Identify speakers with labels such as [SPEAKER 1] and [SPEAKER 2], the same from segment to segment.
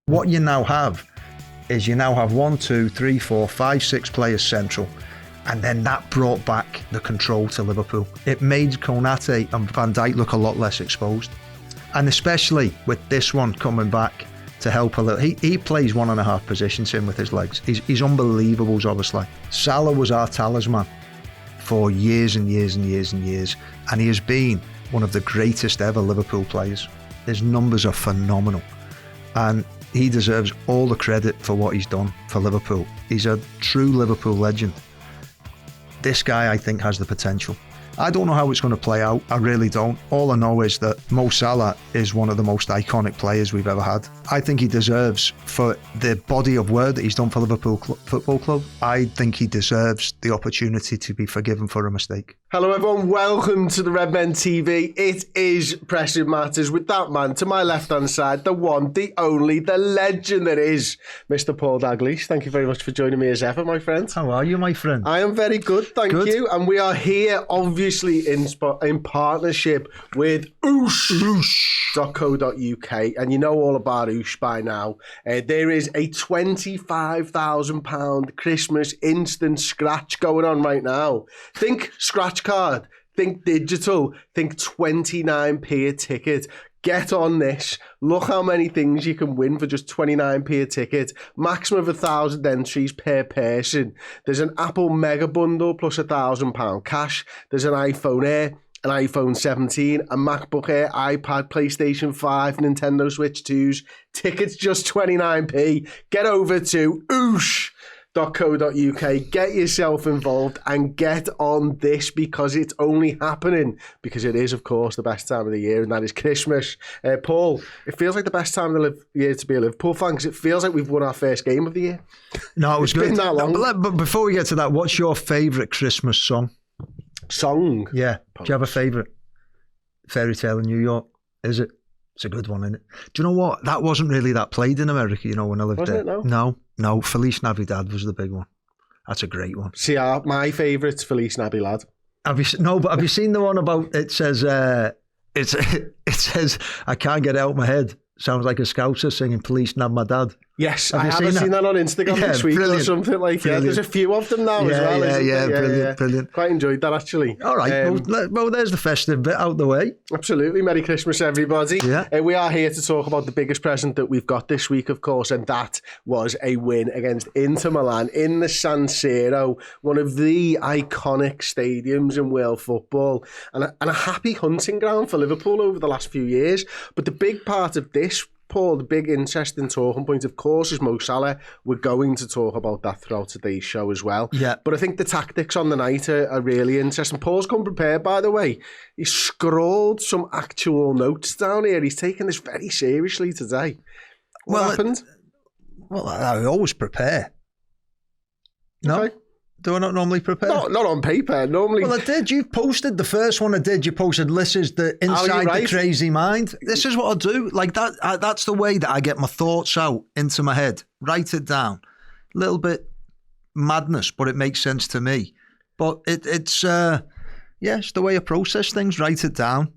[SPEAKER 1] What you now have is you now have 1, 2, 3, 4, 5, 6 players central. And then that brought back the control to Liverpool. It made Konate and Van Dijk look a lot less exposed. And especially with this one coming back to help a little. He plays 1.5 positions in with his legs. He's unbelievable, obviously. Salah was our talisman for years and years and years and years. And he has been one of the greatest ever Liverpool players. His numbers are phenomenal. And he deserves all the credit for what he's done for Liverpool. He's a true Liverpool legend. This guy, I think, has the potential. I don't know how it's going to play out. I really don't. All I know is that Mo Salah is one of the most iconic players we've ever had. I think he deserves, for the body of work that he's done for Liverpool Football Club, I think he deserves the opportunity to be forgiven for a mistake.
[SPEAKER 2] Hello everyone, welcome to the Redmen TV. It is Pressing Matters with that man to my left-hand side, the one, the only, the legend that is Mr. Paul Dalglish. Thank you very much for joining me as ever, my friend.
[SPEAKER 1] How are you, my friend?
[SPEAKER 2] I am very good, thank you. And we are here, obviously, in partnership with Oosh.co.uk. And you know all about Oosh by now. There is a £25,000 Christmas instant scratch going on right now. Think scratch card, think digital, think 29p a ticket. Get on this. Look how many things you can win for just 29p a ticket. Maximum of 1,000 entries per person. There's an Apple Mega Bundle plus £1,000 cash. There's an iPhone Air, an iPhone 17, a MacBook Air, iPad, PlayStation 5, Nintendo Switch 2s. Tickets just 29p. Get over to oosh.co.uk, get yourself involved and get on this, because it's only happening because it is, of course, the best time of the year, and that is Christmas. Paul, it feels like the best time of the year to be a Liverpool fan, because it feels like we've won our first game of the year.
[SPEAKER 1] No, it was
[SPEAKER 2] good. Been that long.
[SPEAKER 1] But before we get to that, what's your favourite Christmas song?
[SPEAKER 2] Song?
[SPEAKER 1] Yeah. Do you have a favourite? Fairy Tale in New York, is it? It's a good one, isn't it? Do you know what? That wasn't really that played in America, when I lived there. No, Feliz Navidad was the big one. That's a great one.
[SPEAKER 2] See, my favourite's Feliz Navidad.
[SPEAKER 1] Have you seen the one about, it says, it says, I can't get it out of my head. Sounds like a Scouser singing Feliz Navidad.
[SPEAKER 2] Yes, I haven't seen that on Instagram this week or something like that. There's a few of them now as well, isn't there? Brilliant. Quite enjoyed that, actually.
[SPEAKER 1] All right, well, there's the festive bit out the way.
[SPEAKER 2] Absolutely. Merry Christmas, everybody.
[SPEAKER 1] Yeah.
[SPEAKER 2] We are here to talk about the biggest present that we've got this week, of course, and that was a win against Inter Milan in the San Siro, one of the iconic stadiums in world football, and a happy hunting ground for Liverpool over the last few years. But the big part of this, Paul, the big interesting talking point, of course, is Mo Salah. We're going to talk about that throughout today's show as well.
[SPEAKER 1] Yeah.
[SPEAKER 2] But I think the tactics on the night are really interesting. Paul's come prepared, by the way. He's scrawled some actual notes down here. He's taken this very seriously today. What happened?
[SPEAKER 1] I always prepare. No?
[SPEAKER 2] Okay.
[SPEAKER 1] Do I not normally prepare?
[SPEAKER 2] Not on paper, normally.
[SPEAKER 1] Well, I did. You posted the first one I did. You posted, this is the inside the crazy mind. This is what I do. Like that. That's the way that I get my thoughts out into my head. Write it down. A little bit madness, but it makes sense to me. But it's the way I process things. Write it down.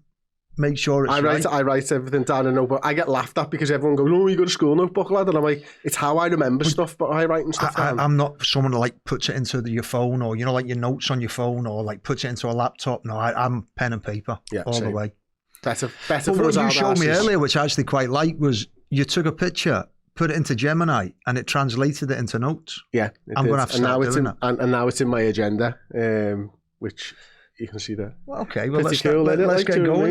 [SPEAKER 1] Make sure it's right.
[SPEAKER 2] I write everything down in a notebook. I get laughed at because everyone goes, "Oh, you got a school notebook, lad," and I'm like, "It's how I remember stuff." But I write stuff down.
[SPEAKER 1] I'm not someone who puts it into your phone, or like your notes on your phone, or puts it into a laptop. No, I'm pen and paper the way.
[SPEAKER 2] Better
[SPEAKER 1] but
[SPEAKER 2] for
[SPEAKER 1] what
[SPEAKER 2] us.
[SPEAKER 1] You showed me earlier, which I actually quite liked, was you took a picture, put it into Gemini, and it translated it into notes.
[SPEAKER 2] Yeah,
[SPEAKER 1] I'm going to have to start doing that.
[SPEAKER 2] And now it's in my agenda, which you can see there.
[SPEAKER 1] Well, okay, well, let's
[SPEAKER 2] get going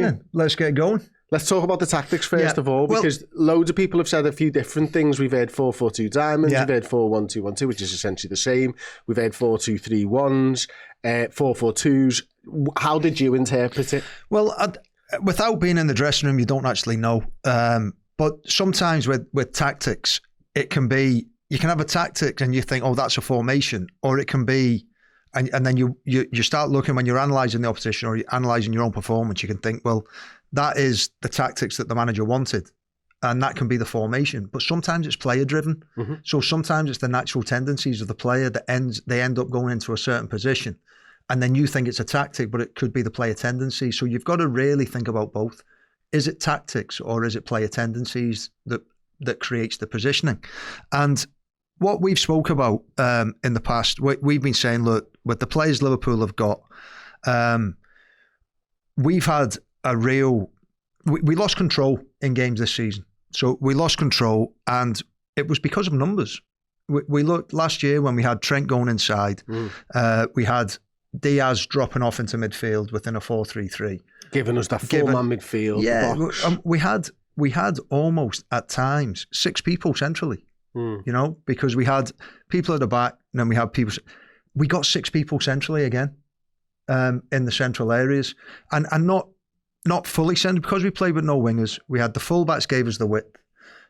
[SPEAKER 2] then.
[SPEAKER 1] Let's get going.
[SPEAKER 2] Let's talk about the tactics first of all, because loads of people have said a few different things. We've heard 4-4-2 diamonds, we've heard 4-1-2-1-2, which is essentially the same. We've heard 4-2-3-1s, 4-4-2s. How did you interpret it?
[SPEAKER 1] Well, without being in the dressing room, you don't actually know. But sometimes with tactics, it can be, you can have a tactic and you think, oh, that's a formation, or it can be, and then you start looking, when you're analysing the opposition or you're analysing your own performance, you can think, well, that is the tactics that the manager wanted, and that can be the formation. But sometimes it's player driven. Mm-hmm. So sometimes it's the natural tendencies of the player that they end up going into a certain position, and then you think it's a tactic, but it could be the player tendency. So you've got to really think about both. Is it tactics or is it player tendencies that that creates the positioning. And what we've spoke about in the past, we've been saying, look, with the players Liverpool have got, we've had a real... We lost control in games this season. So we lost control, and it was because of numbers. We looked last year when we had Trent going inside. We had Diaz dropping off into midfield within a 4-3-3.
[SPEAKER 2] Giving us that four-man midfield.
[SPEAKER 1] Yeah,
[SPEAKER 2] box.
[SPEAKER 1] we had almost at times 6 people centrally, you know, because we had people at the back and then we had people. We got 6 people centrally again in the central areas, and not fully central because we played with no wingers. We had the full-backs gave us the width,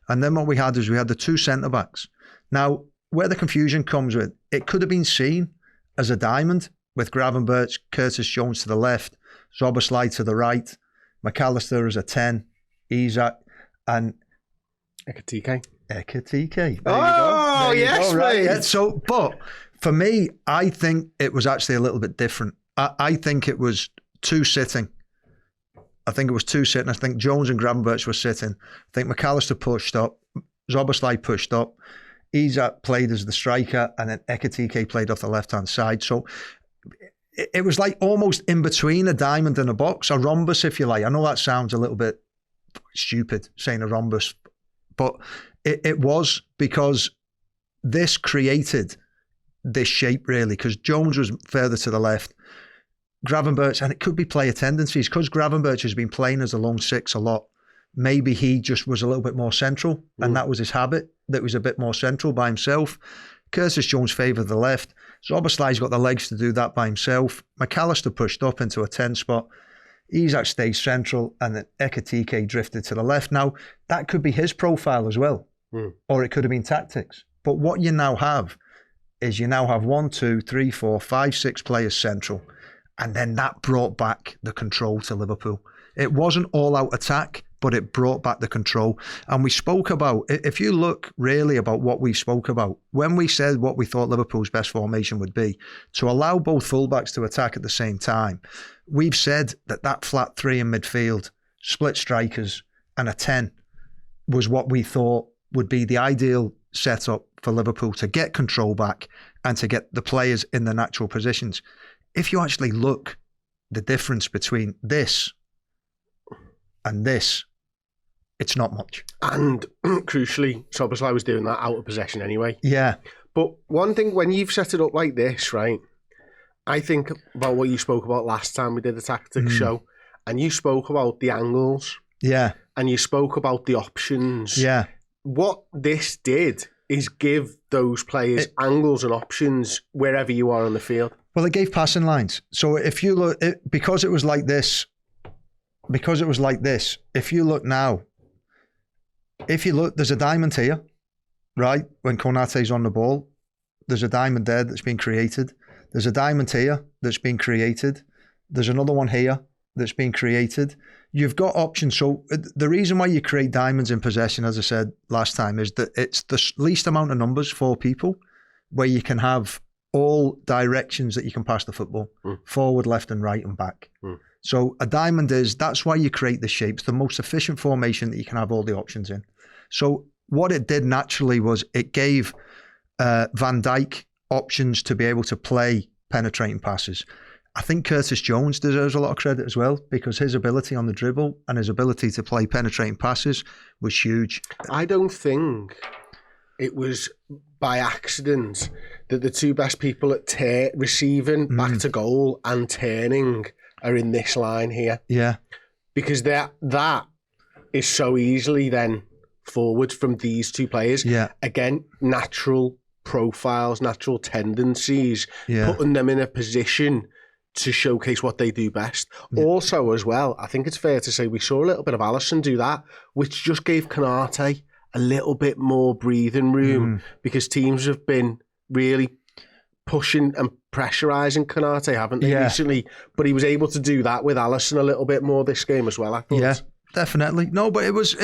[SPEAKER 1] and then what we had is we had the 2 centre-backs. Now, where the confusion comes with, it could have been seen as a diamond with Gravenberch, Curtis Jones to the left, Szoboszlai to the right, McAllister as a 10, Isak, and
[SPEAKER 2] Ekitike.
[SPEAKER 1] Oh,
[SPEAKER 2] yes,
[SPEAKER 1] right?
[SPEAKER 2] mate.
[SPEAKER 1] Yeah, so, but for me, I think it was actually a little bit different. I think it was 2 sitting. I think Jones and Gravenberch were sitting. I think McAllister pushed up, Szoboszlai pushed up, Isak played as the striker, and then Ekitike played off the left-hand side. So it was like almost in between a diamond and a box, a rhombus, if you like. I know that sounds a little bit stupid, saying a rhombus, but it was, because this created this shape, really, because Jones was further to the left. Gravenberch, and it could be player tendencies, because Gravenberch has been playing as a lone 6 a lot. Maybe he just was a little bit more central, and that was his habit, that was a bit more central by himself. Curtis Jones favoured the left. Szoboszlai's got the legs to do that by himself. McAllister pushed up into a 10 spot. Isak stayed central, and then Ekitike drifted to the left. Now, that could be his profile as well, or it could have been tactics. But what you now have is 1, 2, 3, 4, 5, 6 players central, and then that brought back the control to Liverpool. It wasn't all-out attack, but it brought back the control. And we spoke about, if you look really about what we spoke about, when we said what we thought Liverpool's best formation would be, to allow both fullbacks to attack at the same time, we've said that flat 3 in midfield, split strikers, and a 10 was what we thought would be the ideal setup for Liverpool to get control back and to get the players in the natural positions. If you actually look, the difference between this and this, it's not much.
[SPEAKER 2] And crucially, Szoboszlai was doing that out of possession anyway.
[SPEAKER 1] Yeah.
[SPEAKER 2] But one thing, when you've set it up like this, right, I think about what you spoke about last time we did the tactics show, and you spoke about the angles.
[SPEAKER 1] Yeah.
[SPEAKER 2] And you spoke about the options.
[SPEAKER 1] Yeah.
[SPEAKER 2] What this did is give those players angles and options wherever you are on the field.
[SPEAKER 1] Well, it gave passing lines. So if you look, because it was like this, if you look now, there's a diamond here, right? When Konate's on the ball, there's a diamond there that's been created. There's a diamond here that's been created. There's another one here that's been created. You've got options. So the reason why you create diamonds in possession, as I said last time, is that it's the least amount of numbers for people, where you can have all directions that you can pass the football, forward, left and right and back. So a diamond that's why you create the shapes, the most efficient formation that you can have all the options in. So what it did naturally was it gave Van Dijk options to be able to play penetrating passes. I think Curtis Jones deserves a lot of credit as well, because his ability on the dribble and his ability to play penetrating passes was huge.
[SPEAKER 2] I don't think it was by accident that the 2 best people at receiving back to goal and turning are in this line here.
[SPEAKER 1] Yeah.
[SPEAKER 2] Because that is so easily then forward from these 2 players.
[SPEAKER 1] Yeah.
[SPEAKER 2] Again, natural profiles, natural tendencies,
[SPEAKER 1] Yeah.
[SPEAKER 2] putting them in a position to showcase what they do best. Yeah. Also, as well, I think it's fair to say we saw a little bit of Alisson do that, which just gave Konate a little bit more breathing room, because teams have been really pushing and pressurising Konate, haven't they, recently? But he was able to do that with Alisson a little bit more this game as well, I thought.
[SPEAKER 1] Yeah, definitely. No, but it was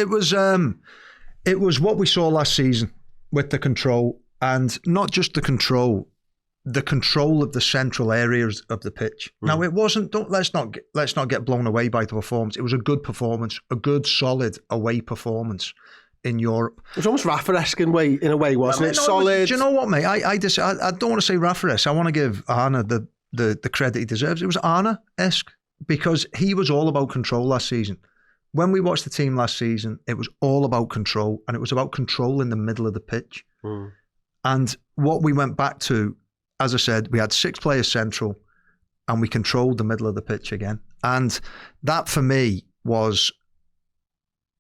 [SPEAKER 1] what we saw last season with the control, and not just the control of the central areas of the pitch. Now, it wasn't. Let's not get blown away by the performance. It was a good performance, a good, solid away performance. in Europe.
[SPEAKER 2] It was almost Rafa-esque in a way, wasn't it? Solid.
[SPEAKER 1] Do you know what, mate? I don't want to say Rafa-esque. I want to give Arne the credit he deserves. It was Arne-esque because he was all about control last season. When we watched the team last season, it was all about control, and it was about control in the middle of the pitch. And what we went back to, as I said, we had 6 players central, and we controlled the middle of the pitch again. And that, for me, was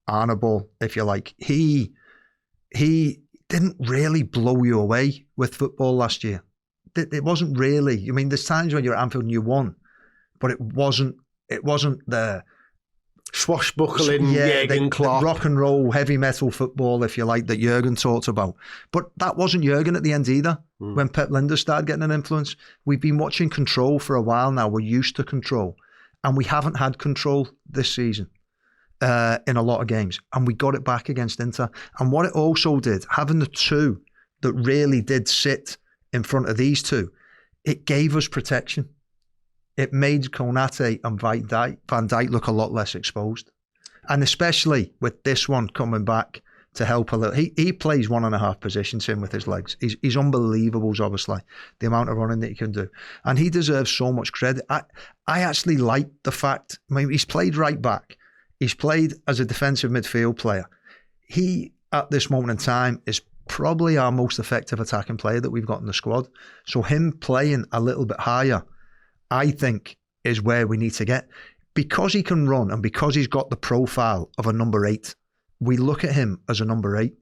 [SPEAKER 1] Arne ball, if you like. He didn't really blow you away with football last year. It wasn't really. I mean, there's times when you're at Anfield and you won, but it wasn't the
[SPEAKER 2] swashbuckling Jurgen Klopp,
[SPEAKER 1] the rock and roll heavy metal football, if you like, that Jurgen talked about. But that wasn't Jurgen at the end either. When Pep Lijnders started getting an influence, we've been watching control for a while now. We're used to control, and we haven't had control this season in a lot of games, and we got it back against Inter. And what it also did, having the two that really did sit in front of these two, it gave us protection. It made Konate and Van Dijk look a lot less exposed. And especially with this one coming back to help a little. He plays 1.5 positions in with his legs. He's unbelievable, obviously, the amount of running that he can do. And he deserves so much credit. I actually like the fact, I mean, he's played right back. He's played as a defensive midfield player. He, at this moment in time, is probably our most effective attacking player that we've got in the squad. So him playing a little bit higher, I think, is where we need to get. Because he can run and because he's got the profile of a number 8, we look at him as a number 8.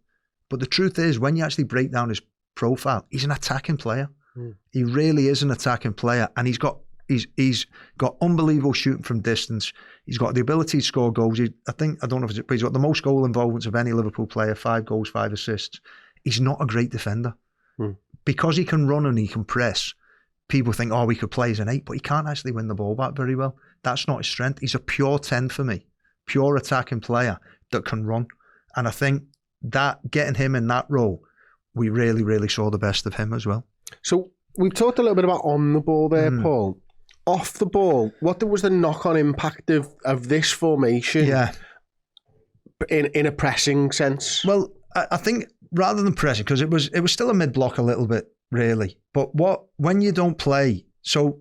[SPEAKER 1] But the truth is, when you actually break down his profile, he's an attacking player. He really is an attacking player. And he's got unbelievable shooting from distance. He's got the ability to score goals. I don't know if it's, but he's got the most goal involvements of any Liverpool player, 5 goals, 5 assists. He's not a great defender. Because he can run and he can press, people think, oh, we could play as an 8, but he can't actually win the ball back very well. That's not his strength. He's a pure 10 for me, pure attacking player that can run. And I think that getting him in that role, we really, really saw the best of him as well. So
[SPEAKER 2] we've talked a little bit about on the ball there, Paul. Off the ball, what was the knock-on impact of this formation in a pressing sense?
[SPEAKER 1] Well, I think rather than pressing, because it was still a mid-block a little bit, really. But when you don't play, so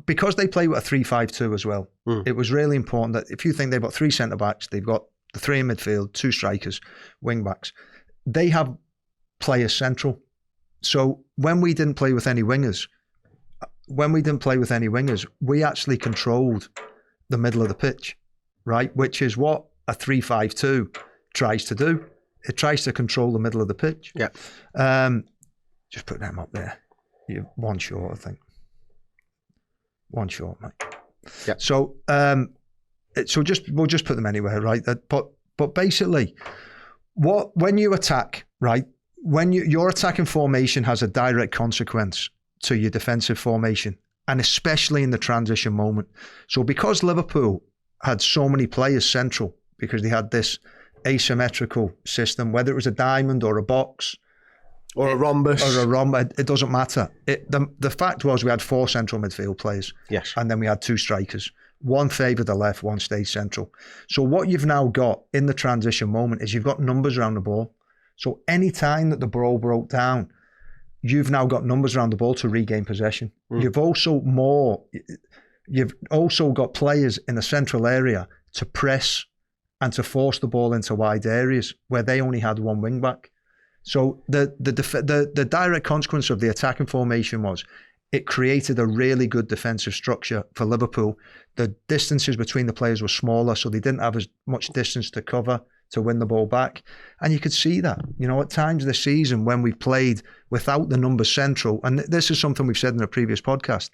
[SPEAKER 1] because they play with a 3-5-2 as well, it was really important that if you think they've got 3 centre-backs, they've got the 3 in midfield, 2 strikers, wing-backs, they have players central. So when we didn't play with any wingers, we actually controlled the middle of the pitch, right? Which is what a 3-5-2 tries to do. It tries to control the middle of the pitch.
[SPEAKER 2] Yeah.
[SPEAKER 1] Just put them up there. You're one short, I think. One short, mate.
[SPEAKER 2] Yeah.
[SPEAKER 1] So, we'll just put them anywhere, right? But basically, when you attack, right? When your attacking formation has a direct consequence to your defensive formation, and especially in the transition moment. So because Liverpool had so many players central, because they had this asymmetrical system, whether it was a diamond or a box
[SPEAKER 2] or a rhombus,
[SPEAKER 1] it doesn't matter. The fact was we had 4 central midfield players,
[SPEAKER 2] yes,
[SPEAKER 1] and then we had 2 strikers. One favoured the left, one stayed central. So what you've now got in the transition moment is you've got numbers around the ball. So any time that the ball broke down, you've now got numbers around the ball to regain possession. You've also got players in the central area to press and to force the ball into wide areas where they only had 1 wing back. So the direct consequence of the attacking formation was it created a really good defensive structure for Liverpool. The distances between the players were smaller, so they didn't have as much distance to cover to win the ball back. And you could see that, at times this season when we played without the numbers central, and this is something we've said in a previous podcast,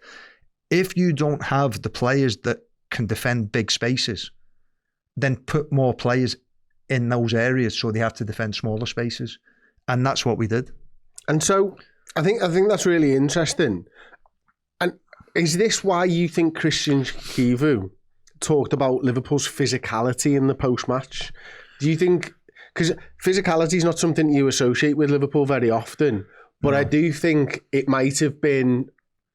[SPEAKER 1] if you don't have the players that can defend big spaces, then put more players in those areas so they have to defend smaller spaces. And that's what we did.
[SPEAKER 2] And so I think that's really interesting. And is this why you think Christian Kivu talked about Liverpool's physicality in the post-match? Do you think, because physicality is not something you associate with Liverpool very often, but I do think it might have been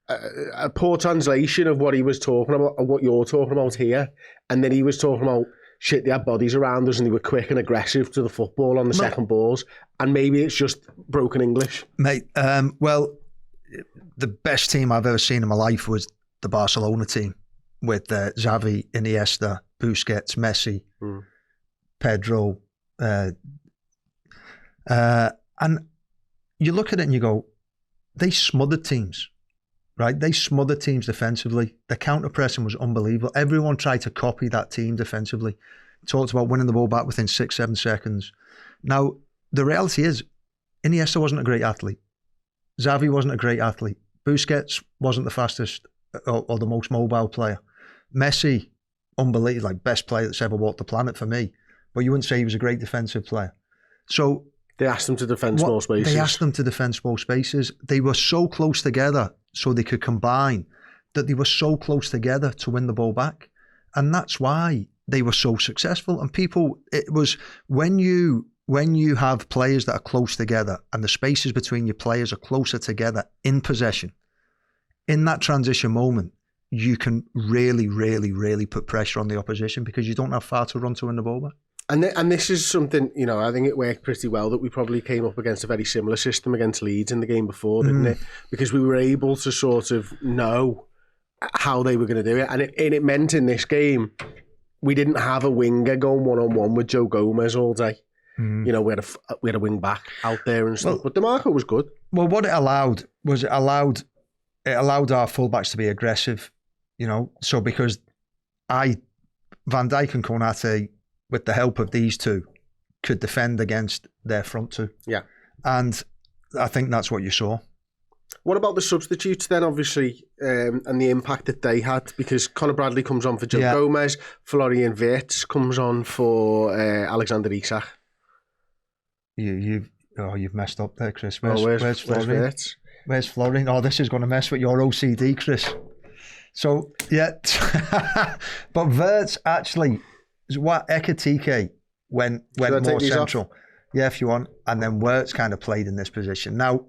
[SPEAKER 2] a poor translation of what he was talking about, or what you're talking about here, and then he was talking about shit, they had bodies around us and they were quick and aggressive to the football on the second balls. And maybe it's just broken English.
[SPEAKER 1] Mate, well, the best team I've ever seen in my life was the Barcelona team with Xavi, Iniesta, Busquets, Messi, Pedro. And you look at it and you go, they smothered teams, right? They smothered teams defensively. The counter-pressing was unbelievable. Everyone tried to copy that team defensively. Talked about winning the ball back within 6-7 seconds. Now, the reality is, Iniesta wasn't a great athlete. Xavi wasn't a great athlete. Busquets wasn't the fastest or the most mobile player. Messi, unbelievable, like best player that's ever walked the planet for me. But you wouldn't say he was a great defensive player. So
[SPEAKER 2] they asked them to defend small spaces.
[SPEAKER 1] They asked them to defend small spaces. They were so close together so they could combine, that they were so close together to win the ball back. And that's why they were so successful. And people, it was when you have players that are close together and the spaces between your players are closer together in possession, in that transition moment, you can really, really, really put pressure on the opposition because you don't have far to run to win the ball back.
[SPEAKER 2] And this is something, you know, I think it worked pretty well that we probably came up against a very similar system against Leeds in the game before, didn't it? Because we were able to sort of know how they were going to do it. And it meant in this game, we didn't have a winger going one-on-one with Joe Gomez all day. You know, we had a wing back out there and stuff. But DeMarco was good. Well,
[SPEAKER 1] what it allowed was it allowed our fullbacks to be aggressive, you know. So because Van Dijk and Konate, with the help of these two, could defend against their front two.
[SPEAKER 2] Yeah.
[SPEAKER 1] And I think that's what you saw.
[SPEAKER 2] What about the substitutes then, obviously, and the impact that they had? Because Conor Bradley comes on for Joe Gomez, Florian Wirtz comes on for Alexander Isak.
[SPEAKER 1] You've messed up there, Chris. Where's Florian?
[SPEAKER 2] Wirtz?
[SPEAKER 1] Where's Florian? Oh, this is going to mess with your OCD, Chris. So, yeah. But Wirtz actually... What Ekitike went more central. Yeah, if you want. And then Wirtz kind of played in this position. Now,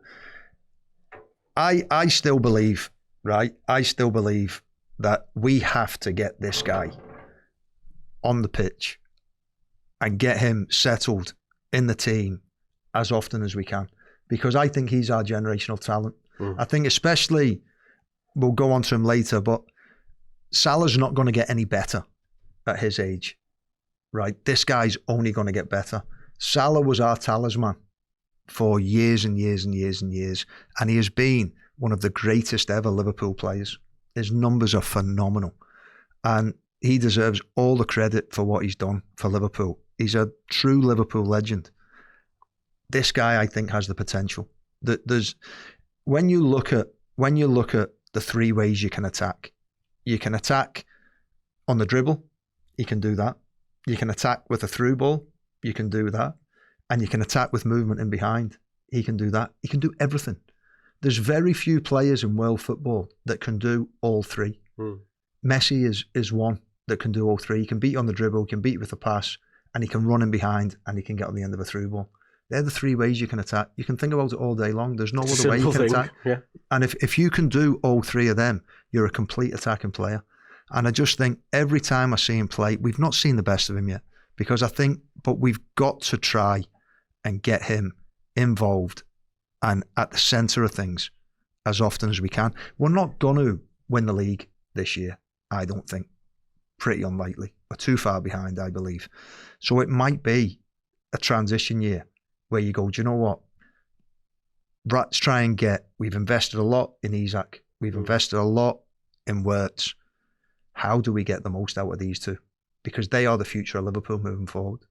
[SPEAKER 1] I still believe, right? I still believe that we have to get this guy on the pitch and get him settled in the team as often as we can. Because I think he's our generational talent. I think especially, we'll go on to him later, but Salah's not going to get any better at his age. Right, this guy's only going to get better. Salah was our talisman for years and years and years and years, and he has been one of the greatest ever Liverpool players. His numbers are phenomenal, and he deserves all the credit for what he's done for Liverpool. He's a true Liverpool legend. This guy, I think, has the potential. When you look at the three ways you can attack on the dribble. He can do that. You can attack with a through ball. You can do that. And you can attack with movement in behind. He can do that. He can do everything. There's very few players in world football that can do all three. Messi is one that can do all three. He can beat you on the dribble, he can beat you with a pass, and he can run in behind, and he can get on the end of a through ball. They're the three ways you can attack. You can think about it all day long. There's no other way you can attack.
[SPEAKER 2] Yeah.
[SPEAKER 1] And if you can do all three of them, you're a complete attacking player. And I just think every time I see him play, we've not seen the best of him yet, but we've got to try and get him involved and at the centre of things as often as we can. We're not going to win the league this year, I don't think. Pretty unlikely. We're too far behind, I believe. So it might be a transition year where you go, do you know what? Let's try and we've invested a lot in Isak. We've invested a lot in Wirtz. How do we get the most out of these two? Because they are the future of Liverpool moving forward.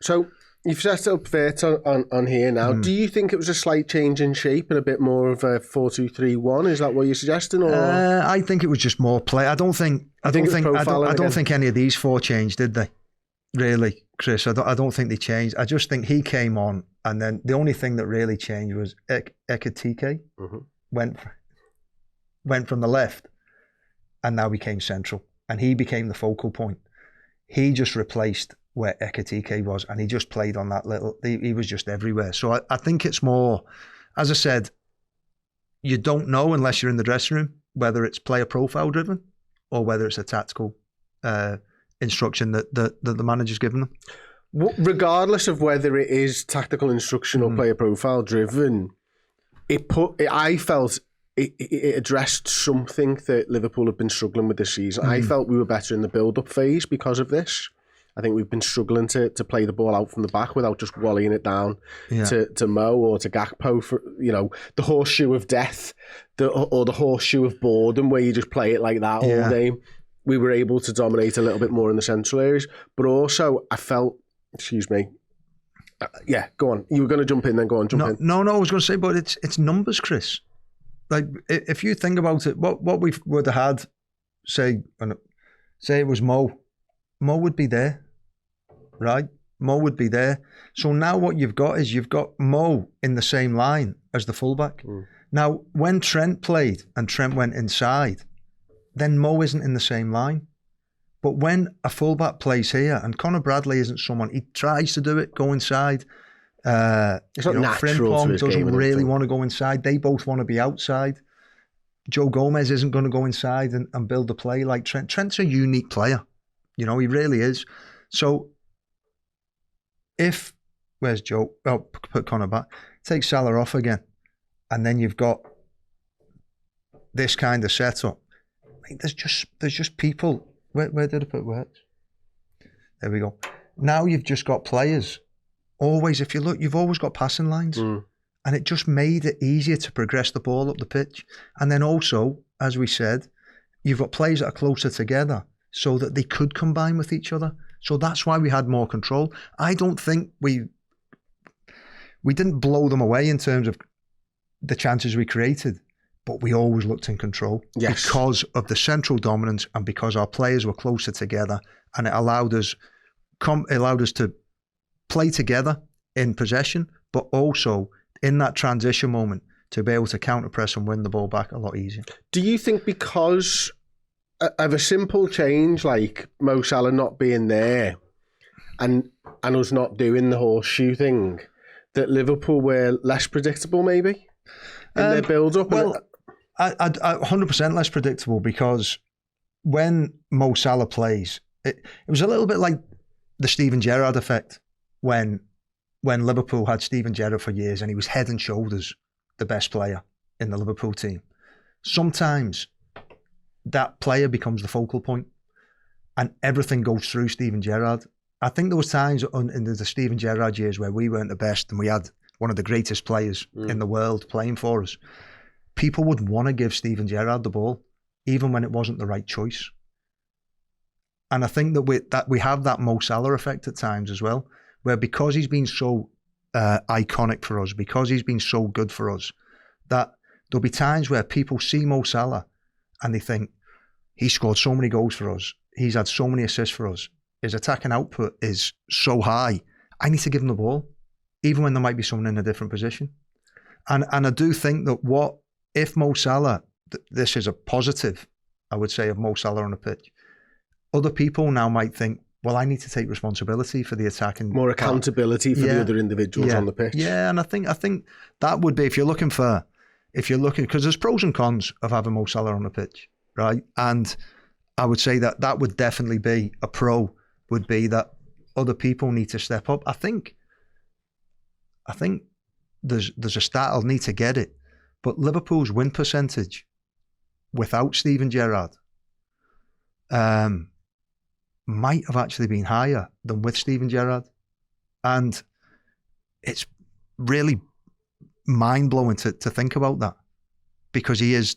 [SPEAKER 2] So you've set up Wirtz on here now. Do you think it was a slight change in shape and a bit more of a 4-2-3-1? Is that what you're suggesting? Or
[SPEAKER 1] I think it was just more play. I don't think any of these four changed, did they? Really, Chris? I don't think they changed. I just think he came on, and then the only thing that really changed was Ekitike went from the left. And now became central. And he became the focal point. He just replaced where Ekitike was, and he just played on that he was just everywhere. So I think it's more, as I said, you don't know unless you're in the dressing room, whether it's player profile driven or whether it's a tactical instruction that the manager's given them.
[SPEAKER 2] Regardless of whether it is tactical instruction or player profile driven, I felt it addressed something that Liverpool have been struggling with this season. I felt we were better in the build-up phase because of this. I think we've been struggling to play the ball out from the back without just volleying it down to Mo or to Gakpo for, the horseshoe of death or the horseshoe of boredom where you just play it like that all game. We were able to dominate a little bit more in the central areas, but also I felt, excuse me, go on. You were going to jump in, then go on, jump in.
[SPEAKER 1] No, I was going to say, but it's numbers, Chris. Like, if you think about it, what we would have had, say it was Mo would be there. Right? Mo would be there. So now what you've got is you've got Mo in the same line as the fullback. Now, when Trent played and Trent went inside, then Mo isn't in the same line. But when a fullback plays here, and Conor Bradley isn't someone, he tries to do it, go inside.
[SPEAKER 2] It's not natural to his game.
[SPEAKER 1] Doesn't really want to go inside. They both want to be outside. Joe Gomez isn't going to go inside and build the play like Trent. Trent's a unique player. He really is. So, where's Joe? Oh, put Conor back. Take Salah off again. And then you've got this kind of setup. I mean, there's just people. Where did I put words? There we go. Now you've just got players. Always, if you look, you've always got passing lines. And it just made it easier to progress the ball up the pitch. And then also, as we said, you've got players that are closer together so that they could combine with each other. So that's why we had more control. I don't think we didn't blow them away in terms of the chances we created, but we always looked in control because of the central dominance and because our players were closer together, and it allowed us to play together in possession, but also in that transition moment to be able to counter press and win the ball back a lot easier.
[SPEAKER 2] Do you think because of a simple change like Mo Salah not being there and us not doing the horseshoe thing, that Liverpool were less predictable maybe in their build-up?
[SPEAKER 1] Well, I 100% less predictable, because when Mo Salah plays, it was a little bit like the Steven Gerrard effect when Liverpool had Steven Gerrard for years and he was head and shoulders the best player in the Liverpool team. Sometimes that player becomes the focal point and everything goes through Steven Gerrard. I think there was times in the Steven Gerrard years where we weren't the best and we had one of the greatest players in the world playing for us. People would want to give Steven Gerrard the ball, even when it wasn't the right choice. And I think that we have that Mo Salah effect at times as well, where because he's been so iconic for us, because he's been so good for us, that there'll be times where people see Mo Salah and they think, he scored so many goals for us, he's had so many assists for us, his attacking output is so high, I need to give him the ball, even when there might be someone in a different position. And I do think that if Mo Salah, this is a positive, I would say, of Mo Salah on the pitch, other people now might think, well, I need to take responsibility for the attack and
[SPEAKER 2] more accountability for the other individuals on the pitch. Yeah,
[SPEAKER 1] and I think that would be, if you're looking, because there's pros and cons of having Mo Salah on the pitch, right? And I would say that would definitely be a pro, would be that other people need to step up. I think there's a stat, I'll need to get it, but Liverpool's win percentage without Steven Gerrard might have actually been higher than with Steven Gerrard. And it's really mind-blowing to think about that, because he is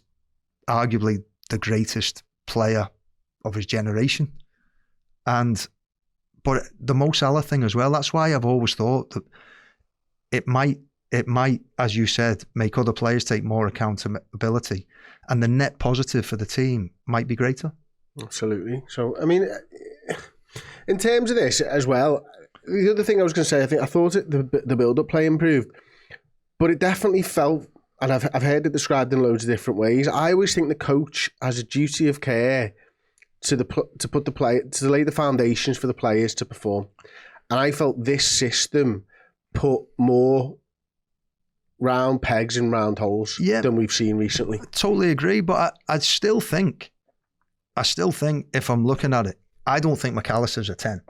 [SPEAKER 1] arguably the greatest player of his generation. But the Mo Salah thing as well, that's why I've always thought that it might, as you said, make other players take more accountability, and the net positive for the team might be greater.
[SPEAKER 2] Absolutely. So, I mean, in terms of this as well, the other thing I was going to say, I thought the build-up play improved, but it definitely felt, and I've heard it described in loads of different ways, I always think the coach has a duty of care to lay the foundations for the players to perform. And I felt this system put more round pegs in round holes than we've seen recently.
[SPEAKER 1] I totally agree, but I still think if I'm looking at it, I don't think McAllister's a 10,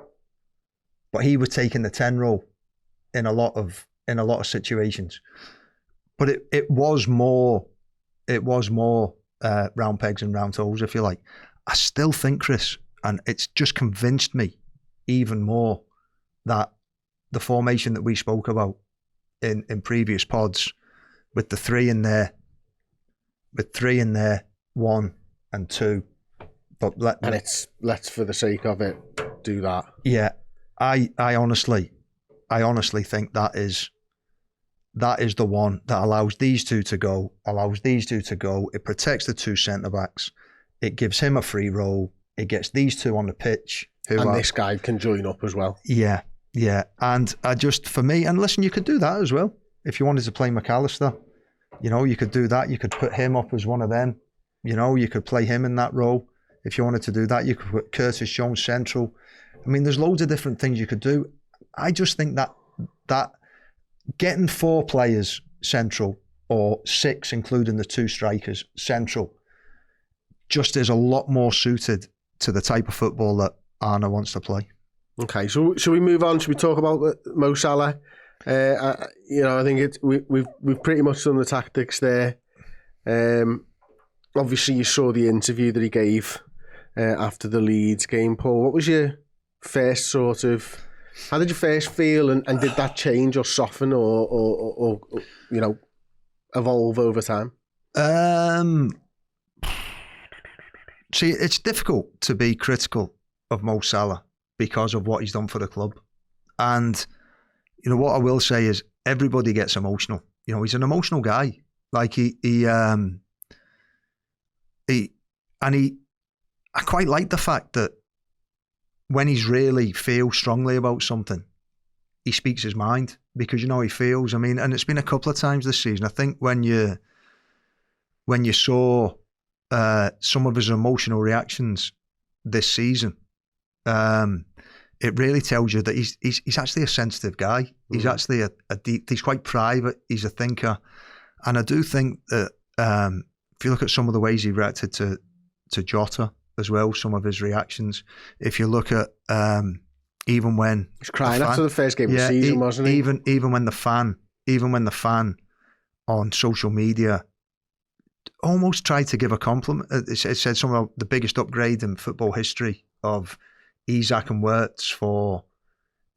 [SPEAKER 1] but he was taking the 10 role in a lot of situations. But it was more round pegs and round holes, if you like. I still think, Chris, and it's just convinced me even more that the formation that we spoke about in previous pods, with the three in there, 1 and 2. But let's
[SPEAKER 2] for the sake of it do that.
[SPEAKER 1] Yeah, I honestly think that is the one that allows these two to go. It protects the two centre backs. It gives him a free role. It gets these two on the pitch.
[SPEAKER 2] This guy can join up as well.
[SPEAKER 1] Yeah. And for me, and listen, you could do that as well. If you wanted to play McAllister, you could do that. You could put him up as one of them. You could play him in that role. If you wanted to do that, you could put Curtis Jones central. I mean, there's loads of different things you could do. I just think that getting 4 players central, or 6, including the 2 strikers, central, just is a lot more suited to the type of football that Arne wants to play.
[SPEAKER 2] Okay, so should we move on? Should we talk about Mo Salah? I think we've pretty much done the tactics there. Obviously, you saw the interview that he gave after the Leeds game, Paul. What was your first how did you first feel, and did that change or soften or evolve over time?
[SPEAKER 1] See, it's difficult to be critical of Mo Salah because of what he's done for the club. And, what I will say is everybody gets emotional. He's an emotional guy. Like I quite like the fact that when he's really feels strongly about something, he speaks his mind, because he feels. I mean, and it's been a couple of times this season. I think when you saw some of his emotional reactions this season, it really tells you that he's actually a sensitive guy. He's actually a deep. He's quite private. He's a thinker, and I do think that if you look at some of the ways he reacted to Jota as well, some of his reactions. If you look at even when
[SPEAKER 2] he's crying after the first game of the season, wasn't he?
[SPEAKER 1] Even when the fan on social media almost tried to give a compliment. It said something about the biggest upgrade in football history of Isak and Wirtz for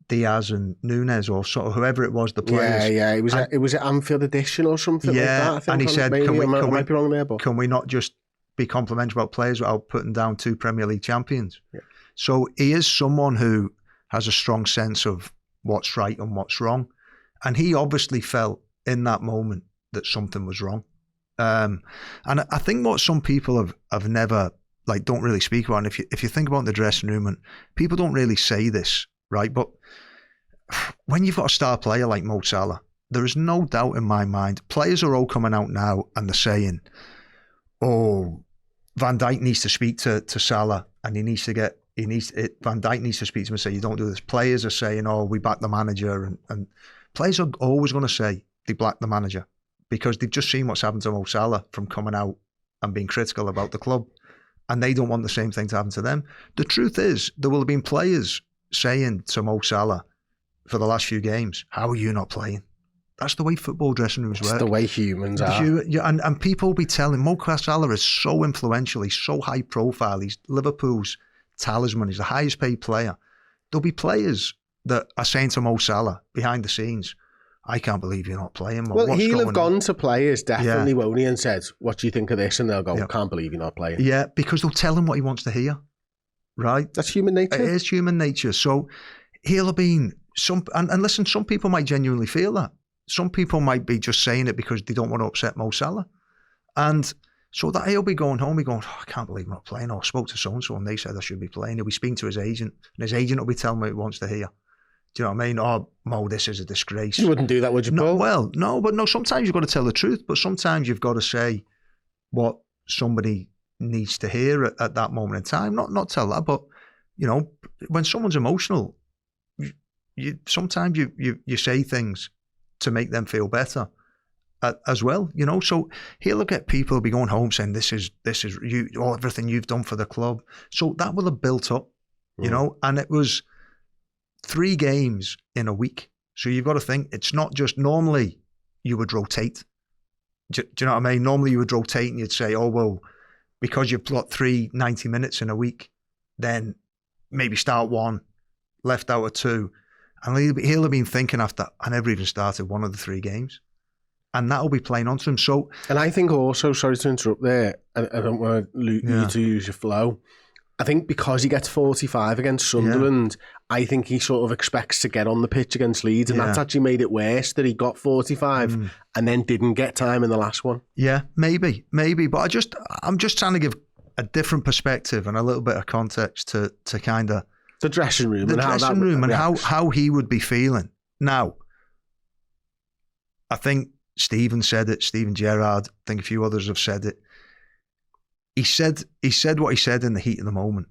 [SPEAKER 1] Diaz and Nunes, or sort of whoever it was, the players.
[SPEAKER 2] Yeah. It was at Anfield Edition or something like that. I think,
[SPEAKER 1] and he said,
[SPEAKER 2] I might be wrong there, but
[SPEAKER 1] can we not just be complimentary about players without putting down 2 Premier League champions?
[SPEAKER 2] Yeah.
[SPEAKER 1] So he is someone who has a strong sense of what's right and what's wrong. And he obviously felt in that moment that something was wrong. And I think what some people have never, don't really speak about, and if you think about the dressing room, and people don't really say this, right? But when you've got a star player like Mo Salah, there is no doubt in my mind, players are all coming out now and they're saying, oh, Van Dijk needs to speak to Salah, and Van Dijk needs to speak to him and say, you don't do this. Players are saying, oh, we back the manager, and players are always going to say they back the manager, because they've just seen what's happened to Mo Salah from coming out and being critical about the club, and they don't want the same thing to happen to them. The truth is, there will have been players saying to Mo Salah for the last few games, how are you not playing? That's the way football dressing rooms work.
[SPEAKER 2] It's the way humans are.
[SPEAKER 1] And people will be telling, Mo Salah is so influential, he's so high profile, he's Liverpool's talisman, he's the highest paid player. There'll be players that are saying to Mo Salah behind the scenes, I can't believe you're not playing.
[SPEAKER 2] Well, he'll have gone to players, definitely, won't he, and said, what do you think of this? And they'll go, can't believe you're not playing.
[SPEAKER 1] Yeah, because they'll tell him what he wants to hear, right?
[SPEAKER 2] That's human nature.
[SPEAKER 1] It is human nature. So he'll have been, and listen, some people might genuinely feel that. Some people might be just saying it because they don't want to upset Mo Salah. And so that he'll be going home, oh, I can't believe I'm not playing. I spoke to so-and-so and they said I should be playing. He'll be speaking to his agent, and his agent will be telling me what he wants to hear. Do you know what I mean? Oh, Mo, this is a disgrace.
[SPEAKER 2] You wouldn't do that, would you, Paul?
[SPEAKER 1] Well, no, sometimes you've got to tell the truth, but sometimes you've got to say what somebody needs to hear at that moment in time. Not tell that, but, when someone's emotional, sometimes you say things to make them feel better as well, So he'll get people be going home saying, this is you, everything you've done for the club. So that will have built up you know, and it was 3 games in a week. So you've got to think, it's not just normally you would rotate. Do you know what I mean? Normally you would rotate and you'd say, oh, well, because you've got 3 90 minutes in a week, then maybe start 1, left out of 2. And he'll have been thinking after, I never even started one of the 3 games. And that'll be playing onto him. So,
[SPEAKER 2] and I think also, sorry to interrupt there, I don't want you to use your flow. I think because he gets 45 against Sunderland, I think he sort of expects to get on the pitch against Leeds, and that's actually made it worse that he got 45 and then didn't get time in the last one.
[SPEAKER 1] Yeah, maybe. But I'm just trying to give a different perspective and a little bit of context to kind of
[SPEAKER 2] the dressing room,
[SPEAKER 1] and how he would be feeling. Now, I think Stephen said it, Stephen Gerrard, I think a few others have said it. He said what he said in the heat of the moment,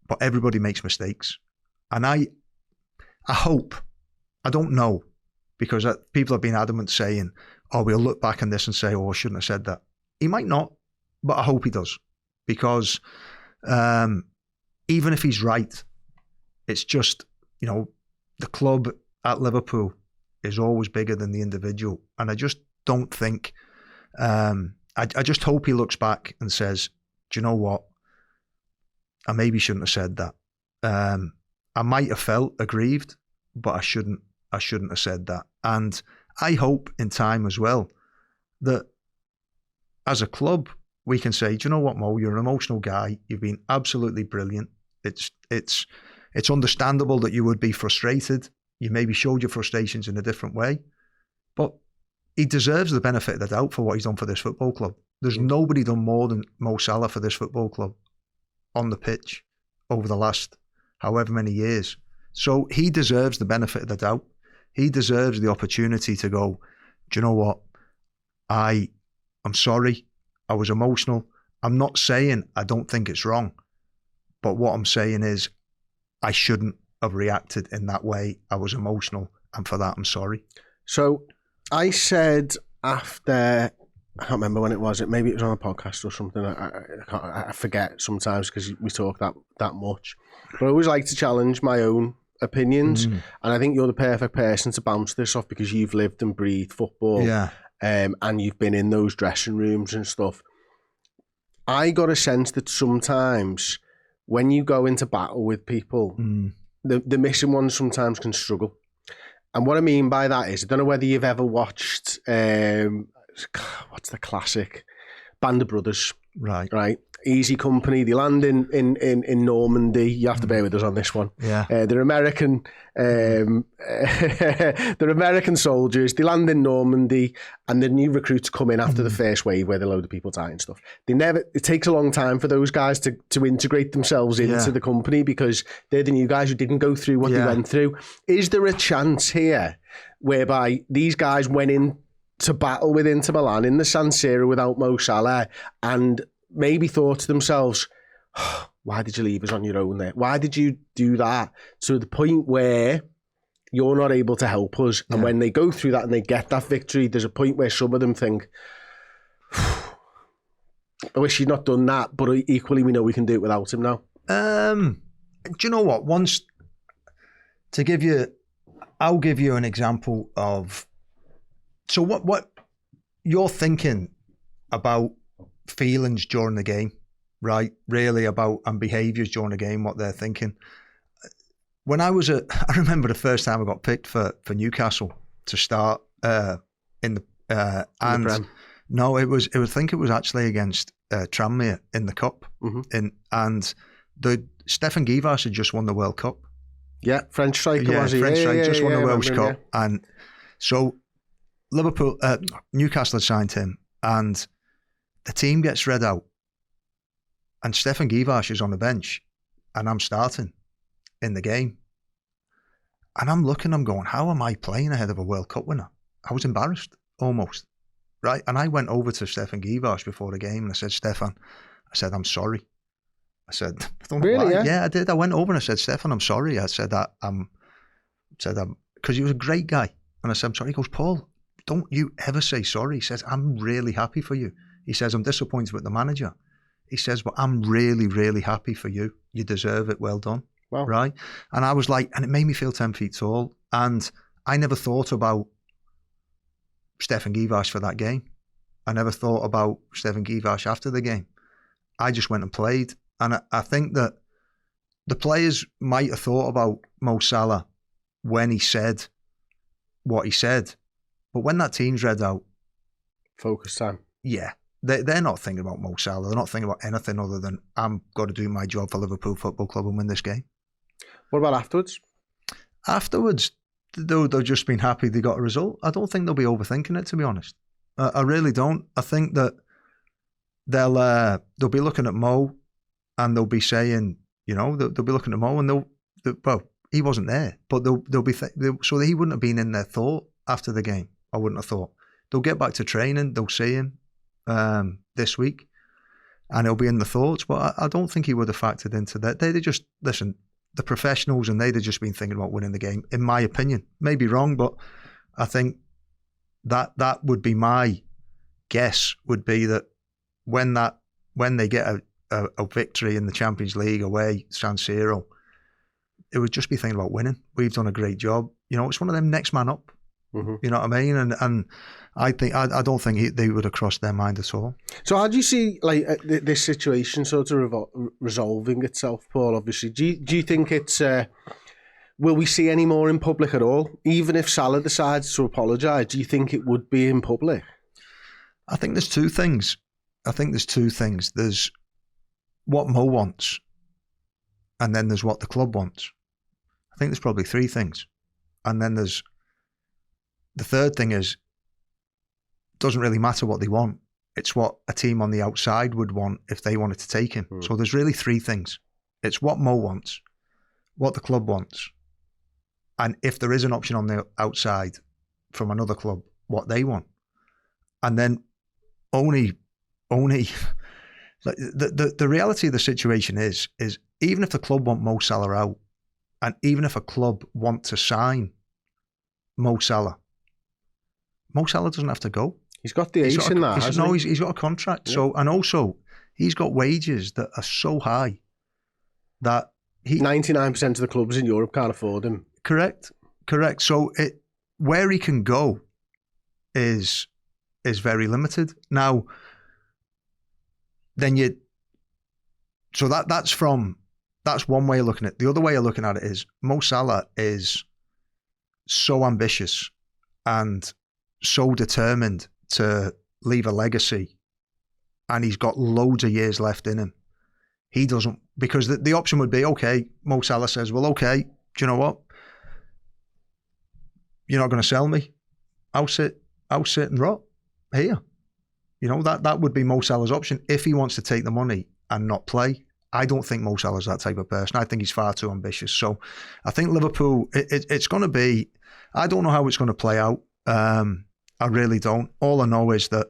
[SPEAKER 1] but everybody makes mistakes. And I hope, I don't know, because people have been adamant saying, oh, we'll look back on this and say, oh, I shouldn't have said that. He might not, but I hope he does. Because even if he's right, it's just, you know, the club at Liverpool is always bigger than the individual. And I just don't think, I just hope he looks back and says, do you know what? I maybe shouldn't have said that. I might have felt aggrieved, but I shouldn't have said that. And I hope in time as well that as a club, we can say, do you know what, Mo, you're an emotional guy. You've been absolutely brilliant. It's understandable that you would be frustrated. You maybe showed your frustrations in a different way, but he deserves the benefit of the doubt for what he's done for this football club. There's nobody done more than Mo Salah for this football club on the pitch over the last however many years. So he deserves the benefit of the doubt. He deserves the opportunity to go, do you know what? I'm sorry. I was emotional. I'm not saying I don't think it's wrong, but what I'm saying is I shouldn't have reacted in that way. I was emotional, and for that, I'm sorry.
[SPEAKER 2] So I said after, I can't remember when it was. Maybe it was on a podcast or something. I forget sometimes because we talk that much. But I always like to challenge my own opinions, and I think you're the perfect person to bounce this off because you've lived and breathed football, and you've been in those dressing rooms and stuff. I got a sense that sometimes when you go into battle with people, the missing ones sometimes can struggle. And what I mean by that is, I don't know whether you've ever watched, what's the classic? Band of Brothers. Right. Easy Company. They land in Normandy. You have to bear with us on this one.
[SPEAKER 1] Yeah.
[SPEAKER 2] They're American. They're American soldiers. They land in Normandy, and the new recruits come in after the first wave, where the load of people die and stuff. It takes a long time for those guys to integrate themselves into the company because they're the new guys who didn't go through what they went through. Is there a chance here whereby these guys went in to battle with Inter Milan in the San Siro without Mo Salah and maybe thought to themselves, oh, why did you leave us on your own there? Why did you do that? To the point where you're not able to help us. And when they go through that and they get that victory, there's a point where some of them think, I wish he'd not done that, but equally we know we can do it without him now.
[SPEAKER 1] Do you know what? I'll give you an example of, so what you're thinking about feelings during the game, right? Really about, and behaviours during the game, what they're thinking. When I remember the first time I got picked for Newcastle to start and no, I think it was actually against Tranmere in the cup, and the Stefan Givas had just won the World Cup.
[SPEAKER 2] Yeah, French striker was he?
[SPEAKER 1] French striker just won the Welsh Cup, and so Newcastle had signed him, and the team gets read out, and Stefan Givas is on the bench, and I'm starting in the game, and I'm going, how am I playing ahead of a World Cup winner? I was embarrassed almost, right? And I went over to Stefan Givas before the game, and I said, Stefan, I'm sorry. I said, I don't know
[SPEAKER 2] really?
[SPEAKER 1] Why. Yeah, I did. I went over and I said, Stefan, I'm sorry. I said that because he was a great guy, and I said, I'm sorry. He goes, Paul, don't you ever say sorry. He says, I'm really happy for you. He says, I'm disappointed with the manager. He says, but I'm really, really happy for you. You deserve it. Well done.
[SPEAKER 2] Wow.
[SPEAKER 1] Right? And I was like, and it made me feel 10 feet tall. And I never thought about Stefan Givash for that game. I never thought about Stefan Givash after the game. I just went and played. And I think that the players might have thought about Mo Salah when he said what he said. But when that team's read out,
[SPEAKER 2] focus time.
[SPEAKER 1] Yeah. They're not thinking about Mo Salah. They're not thinking about anything other than, I'm going to do my job for Liverpool Football Club and win this game.
[SPEAKER 2] What about afterwards?
[SPEAKER 1] Afterwards, they'll just been happy they got a result. I don't think they'll be overthinking it, to be honest. I really don't. I think that they'll be looking at Mo and they'll be saying, they'll be looking at Mo and well, he wasn't there, but they'll be so he wouldn't have been in their thought after the game. I wouldn't have thought. They'll get back to training. They'll see him this week, and he'll be in the thoughts. But I don't think he would have factored into that. They'd just listen. The professionals, and they'd have just been thinking about winning the game. In my opinion, maybe wrong, but I think that would be my guess. Would be that when they get a victory in the Champions League away, San Siro, it would just be thinking about winning. We've done a great job. It's one of them next man up. Mm-hmm. You know what I mean? And I think I don't think they would have crossed their mind at all.
[SPEAKER 2] So how do you see this situation sort of resolving itself, Paul? Obviously, do you think it's will we see any more in public at all? Even if Salah decides to apologise, do you think it would be in public?
[SPEAKER 1] I think there's two things. There's what Mo wants, and then there's what the club wants. I think there's probably three things, and then there's the third thing is, it doesn't really matter what they want. It's what a team on the outside would want if they wanted to take him. So there's really three things. It's what Mo wants, what the club wants, and if there is an option on the outside from another club, what they want. And then only like the reality of the situation is even if the club want Mo Salah out, and even if a club want to sign Mo Salah doesn't have to go.
[SPEAKER 2] He's got the ace in that, hasn't he?
[SPEAKER 1] He's got a contract. Yeah. So, and also, he's got wages that are so high that
[SPEAKER 2] 99% of the clubs in Europe can't afford him.
[SPEAKER 1] Correct. So, where he can go is very limited. Now, then so that's one way of looking at it. The other way of looking at it is Mo Salah is so ambitious and so determined to leave a legacy, and he's got loads of years left in him. He doesn't, because the option would be, okay, Mo Salah says, well, okay, do you know what? You're not going to sell me. I'll sit and rot here. That would be Mo Salah's option if he wants to take the money and not play. I don't think Mo Salah's that type of person. I think he's far too ambitious. So I think Liverpool, it's going to be, I don't know how it's going to play out. I really don't. All I know is that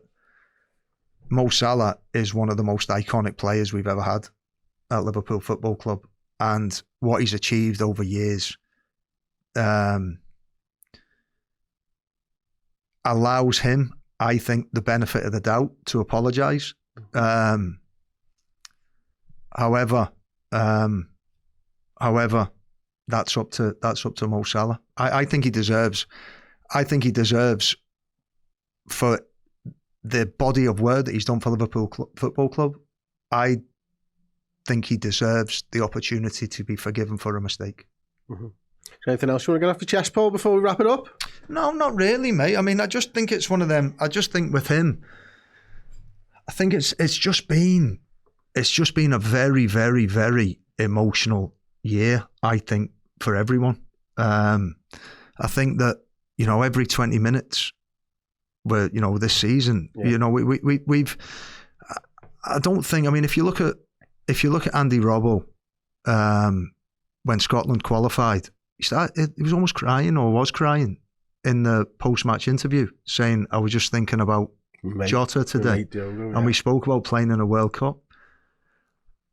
[SPEAKER 1] Mo Salah is one of the most iconic players we've ever had at Liverpool Football Club, and what he's achieved over years allows him, I think, the benefit of the doubt to apologise. However, that's up to Mo Salah. I think he deserves for the body of work that he's done for Liverpool Football Club. I think he deserves the opportunity to be forgiven for a mistake.
[SPEAKER 2] Mm-hmm. Anything else you want to get off your chest, Paul, before we wrap it up?
[SPEAKER 1] No, not really, mate. I mean, I just think it's one of them. I just think with him, I think it's just been a very, very, very emotional year, I think, for everyone. I think that, every 20 minutes this season, we've, I don't think, I mean, if you look at Andy Robbo, when Scotland qualified, he was almost crying, or was crying in the post-match interview, saying, I was just thinking about Jota today. And we spoke about playing in a World Cup.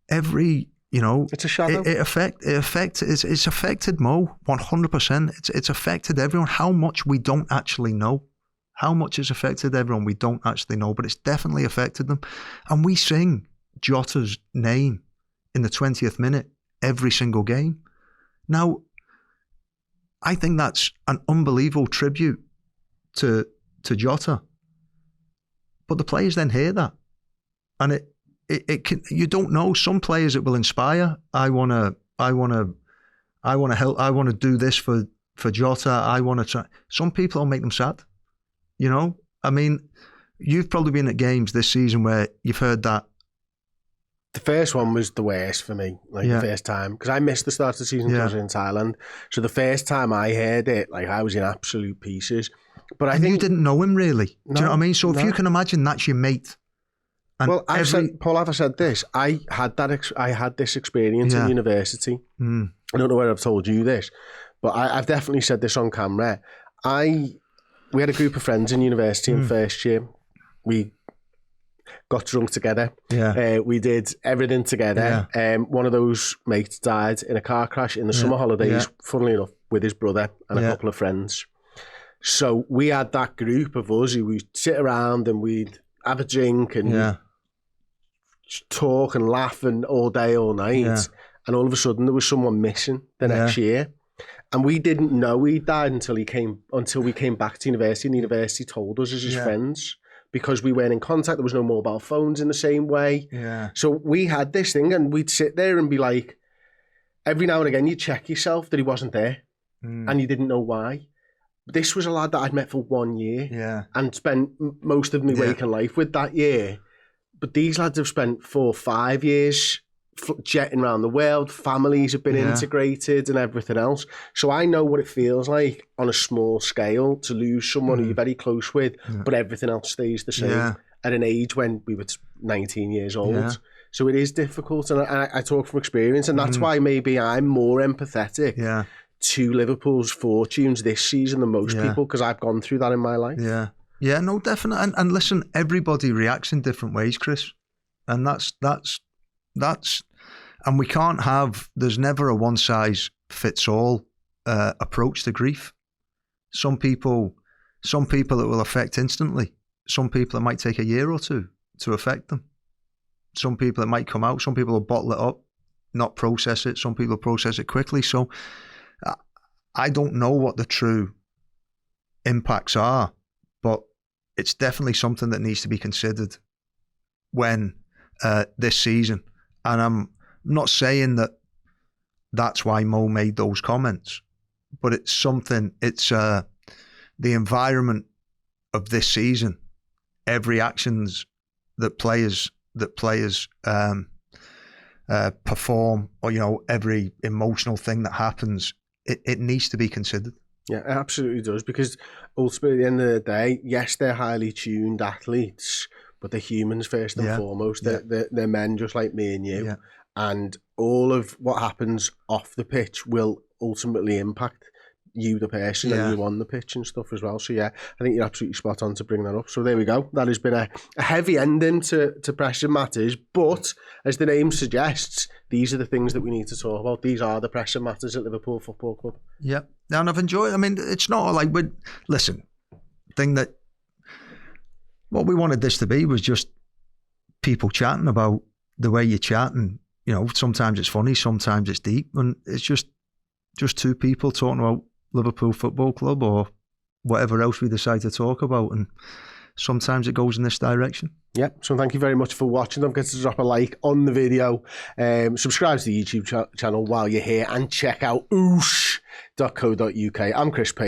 [SPEAKER 1] It's
[SPEAKER 2] a shadow.
[SPEAKER 1] It's affected Mo 100%. It's affected everyone. How much we don't actually know. How much it's affected everyone we don't actually know, but it's definitely affected them. And we sing Jota's name in the 20th minute every single game. Now, I think that's an unbelievable tribute to Jota. But the players then hear that. And it can, you don't know. Some players it will inspire. I wanna help, I wanna do this for Jota, I wanna try. Some people will make them sad. You know? I mean, you've probably been at games this season where you've heard that.
[SPEAKER 2] The first one was the worst for me, the first time, because I missed the start of the season because I was in Thailand. So the first time I heard it, I was in absolute pieces. But I think
[SPEAKER 1] you didn't know him really.
[SPEAKER 2] No,
[SPEAKER 1] do you know what I mean? So if you can imagine that's your mate. And
[SPEAKER 2] well, Paul, have I said this? I had this experience in university. I don't know whether I've told you this, but I've definitely said this on camera. We had a group of friends in university in first year. We got drunk together. Yeah. We did everything together. Yeah. One of those mates died in a car crash in the summer holidays, funnily enough, with his brother and a couple of friends. So we had that group of us who we'd sit around and we'd have a drink and talk and laugh and all day, all night. Yeah. And all of a sudden there was someone missing the next year. And we didn't know he died until we came back to university, and the university told us as his friends, because we weren't in contact. There was no mobile phones in the same way. Yeah. So we had this thing, and we'd sit there and be like, every now and again you check yourself that he wasn't there, and you didn't know why. This was a lad that I'd met for 1 year and spent most of my waking life with that year. But these lads have spent 4 or 5 years jetting around the world. Families have been integrated and everything else. So I know what it feels like on a small scale to lose someone who you're very close with, but everything else stays the same at an age when we were 19 years old. Yeah. So it is difficult, and I talk from experience, and that's why maybe I'm more empathetic to Liverpool's fortunes this season than most people, because I've gone through that in my life.
[SPEAKER 1] Yeah, no, definitely. And listen, everybody reacts in different ways, Chris. And that's, and we can't have, there's never a one size fits all approach to grief. Some people it will affect instantly. Some people it might take a year or two to affect them. Some people it might come out. Some people will bottle it up, not process it. Some people process it quickly. So I don't know what the true impacts are, but it's definitely something that needs to be considered when this season. And I'm not saying that that's why Mo made those comments, but it's something, it's the environment of this season, every actions that players perform, or, every emotional thing that happens, it needs to be considered.
[SPEAKER 2] Yeah, it absolutely does, because ultimately at the end of the day, yes, they're highly tuned athletes, but they're humans first and foremost. They're men just like me and you. Yeah. And all of what happens off the pitch will ultimately impact you, the person, and you on the pitch and stuff as well. So I think you're absolutely spot on to bring that up. So there we go. That has been a heavy ending to Pressing Matters, but as the name suggests, these are the things that we need to talk about. These are the Pressing Matters at Liverpool Football Club.
[SPEAKER 1] Yeah, and I've enjoyed, it's not like what we wanted this to be was just people chatting about the way you chat, and sometimes it's funny, sometimes it's deep, and it's just two people talking about Liverpool Football Club or whatever else we decide to talk about, and sometimes it goes in this direction.
[SPEAKER 2] Yeah, so thank you very much for watching. Don't forget to drop a like on the video, subscribe to the YouTube channel while you're here, and check out oosh.co.uk. I'm Chris Payne.